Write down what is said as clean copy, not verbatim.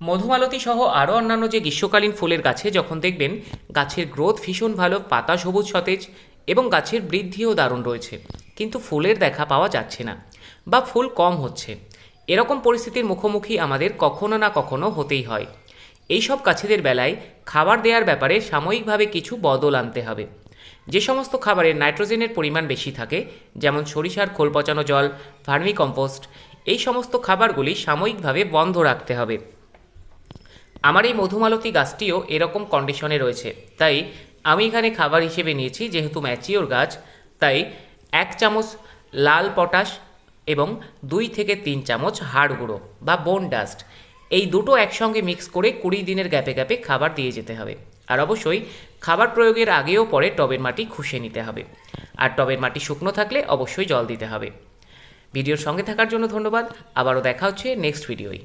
মধুমালতী সহ আরও অন্যান্য যে গ্রীষ্মকালীন ফুলের গাছে যখন দেখবেন গাছের গ্রোথ ভীষণ ভালো, পাতা সবুজ সতেজ এবং গাছের বৃদ্ধিও দারুণ রয়েছে, কিন্তু ফুলের দেখা পাওয়া যাচ্ছে না বা ফুল কম হচ্ছে, এরকম পরিস্থিতির মুখোমুখি আমাদের কখনো না কখনো হতেই হয়। এই সব গাছেদের বেলায় খাবার দেওয়ার ব্যাপারে সাময়িকভাবে কিছু বদল আনতে হবে। যে সমস্ত খাবারে নাইট্রোজেনের পরিমাণ বেশি থাকে, যেমন সরিষার খোল পচানো জল, ভার্মি কম্পোস্ট, এই সমস্ত খাবারগুলি সাময়িকভাবে বন্ধ রাখতে হবে। আমার এই মধুমালতী গাছটিও এরকম কন্ডিশনে রয়েছে, তাই আমি এখানে খাবার হিসেবে নিয়েছি, যেহেতু ম্যাচিওর গাছ, তাই 1 চামচ লাল পটাশ এবং 2 থেকে 3 চামচ হাড় গুঁড়ো বা বোন ডাস্ট, এই দুটো একসঙ্গে মিক্স করে 20 দিনের গ্যাপে গ্যাপে খাবার দিয়ে যেতে হবে। আর অবশ্যই খাবার প্রয়োগের আগেও পরে টবের মাটি খুশে নিতে হবে, আর টবের মাটি শুকনো থাকলে অবশ্যই জল দিতে হবে। ভিডিওর সঙ্গে থাকার জন্য ধন্যবাদ। আবারও দেখা হচ্ছে নেক্সট ভিডিওয়।